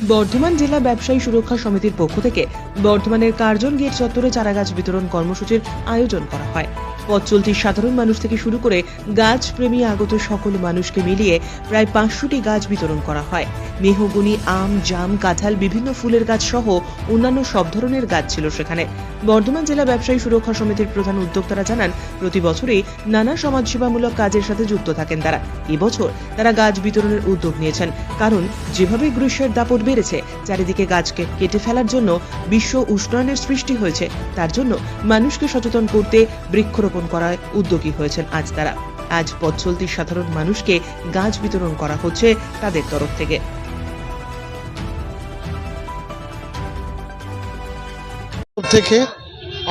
বর্ধমান জেলা ব্যবসায়ী সুরক্ষা সমিতির পক্ষ থেকে বর্ধমানের কার্জন গেট চত্বরে চারাগাছ বিতরণ কর্মসূচির আয়োজন করা হয়। পথ চলতি সাধারণ মানুষ থেকে শুরু করে গাছ প্রেমী আগত সকল মানুষকে মিলিয়ে প্রায় 500টি গাছ বিতরণ করা হয়। মেহগনি, আম, জাম, কাঁঠাল, বিভিন্ন ফুলের গাছ সহ অন্যান্য সব ধরনের গাছ ছিল সেখানে। বর্ধমান জেলা ব্যবসায়ী সুরক্ষা সমিতির প্রধান উদ্যোক্তারা জানান, প্রতি বছরই নানা সমাজসেবামূলক কাজের সাথে যুক্ত থাকেন তারা। এবছর তারা গাছ বিতরণের উদ্যোগ নিয়েছেন, কারণ যেভাবে গ্রীষ্মের দাপট বেড়েছে, চারিদিকে গাছকে কেটে ফেলার জন্য বিশ্ব উষ্ণায়নের সৃষ্টি হয়েছে। তার জন্য মানুষকে সচেতন করতে বৃক্ষরোপণ করায় উদ্যোগী হয়েছেন আজ তারা। আজ পথ চলতি সাধারণ মানুষকে গাছ বিতরণ করা হচ্ছে তাদের তরফ থেকে।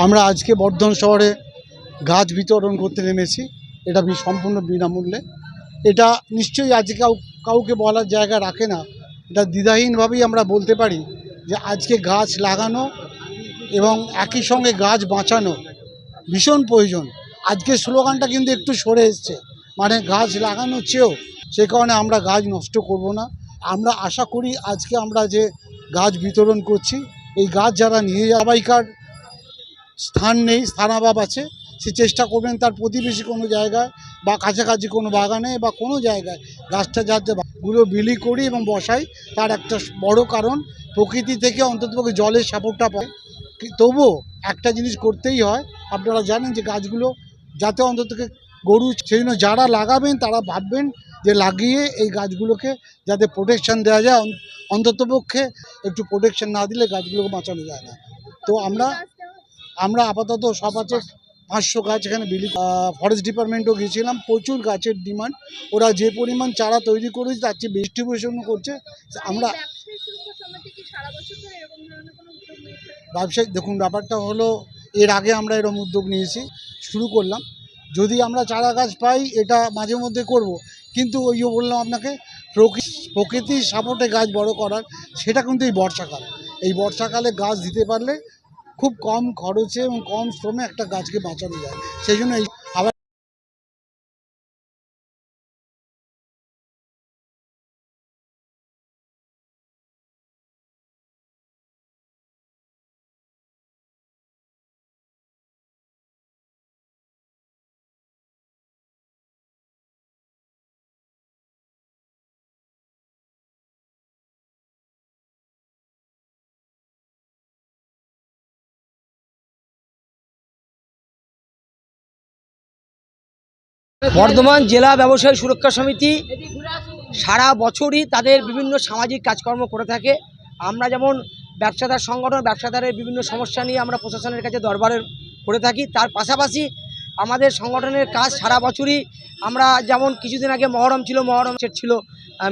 আমরা আজকে বর্ধমান শহরে গাছ বিতরণ করতে নেমেছি। এটা সম্পূর্ণ বিনামূল্যে। এটা নিশ্চয়ই আজকে কাউকে বলার জায়গা রাখে না। এটা দ্বিধাহীনভাবেই আমরা বলতে পারি যে আজকে গাছ লাগানো এবং একই সঙ্গে গাছ বাঁচানো ভীষণ প্রয়োজন। আজকের স্লোগানটা কিন্তু একটু সরে এসছে, মানে গাছ লাগানোর চেয়েও। সে কারণে আমরা গাছ নষ্ট করব না। আমরা আশা করি আজকে আমরা যে গাছ বিতরণ করছি, এই গাছ যারা নিয়ে সবাইকার স্থান নেই, স্থানাভাব আছে, সে চেষ্টা করবেন তার প্রতিবেশী কোনো জায়গায় বা কাছাকাছি কোনো বাগানে বা কোনো জায়গায় গাছটা যাতে গুলো বিলি করি এবং বসাই। তার একটা বড় কারণ প্রকৃতি থেকে অন্ততপক্ষে জলের সাপোর্টটা পায়। তবুও একটা জিনিস করতেই হয়, আপনারা জানেন যে গাছগুলো যাতে অন্তত গরু, সেই জন্য যারা লাগাবেন তারা ভাববেন যে লাগিয়ে এই গাছগুলোকে যাতে প্রোটেকশান দেওয়া যায়। অন্ততপক্ষে একটু প্রোটেকশান না দিলে গাছগুলোকে বাঁচানো যায় না। তো আমরা আপাতত সব আছে 500 গাছ এখানে বিলি। ফরেস্ট ডিপার্টমেন্টও গিয়েছিলাম, প্রচুর গাছের ডিমান্ড। ওরা যে পরিমাণ চারা তৈরি করেছে তার চেয়ে ডিস্ট্রিবিউশনও করছে। আমরা ব্যবসায়িক দেখুন, ব্যাপারটা হলো এর আগে আমরা এরকম উদ্যোগ নিয়েছি, শুরু করলাম। যদি আমরা চারা গাছ পাই এটা মাঝে মধ্যে করব, কিন্তু ওই যে বললাম আপনাকে, প্রকৃতির সাপোর্টে গাছ বড় করার, সেটা কিন্তু এই বর্ষাকালে গাছ দিতে পারলে খুব কম খরচে এবং কম শ্রমে একটা গাছকে বাঁচানো যায়। সেই জন্য আবার বর্ধমান জেলা ব্যবসায়ী সুরক্ষা সমিতি সারা বছরই তাদের বিভিন্ন সামাজিক কাজকর্ম করে থাকে। আমরা যেমন ব্যবসাদার সংগঠন, ব্যবসাদারের বিভিন্ন সমস্যা নিয়ে আমরা প্রশাসনের কাছে দরবারে করে থাকি। তার পাশাপাশি আমাদের সংগঠনের কাজ সারা বছরই আমরা, যেমন কিছুদিন আগে মহরম সেট ছিল,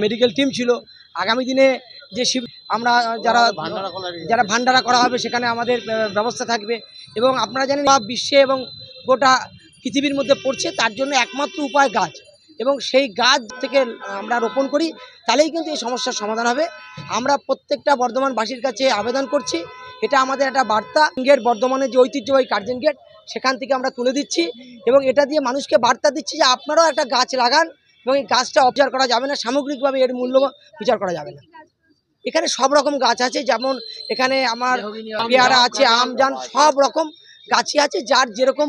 মেডিকেল টিম ছিল। আগামী দিনে যে আমরা যারা ভান্ডারা করা হবে সেখানে আমাদের ব্যবস্থা থাকবে। এবং আপনারা জানেন বিশ্বে এবং গোটা পৃথিবীর মধ্যে পড়ছে, তার জন্য একমাত্র উপায় গাছ। এবং সেই গাছ থেকে আমরা রোপণ করি, তাহলেই কিন্তু এই সমস্যার সমাধান হবে। আমরা প্রত্যেকটা বর্ধমানবাসীর কাছে আবেদন করছি, এটা আমাদের একটা বার্তা। গেট, বর্ধমানের যে ঐতিহ্যবাহী কার্জন গেট, সেখান থেকে আমরা তুলে দিচ্ছি এবং এটা দিয়ে মানুষকে বার্তা দিচ্ছি যে আপনারাও একটা গাছ লাগান এবং এই গাছটা অবজার্ভ করা যাবে না, সামগ্রিকভাবে এর মূল্য বিচার করা যাবে না। এখানে সব রকম গাছ আছে, যেমন এখানে আমার পেয়ারা আছে, আম, জাম, সব রকম গাছই আছে, যার যেরকম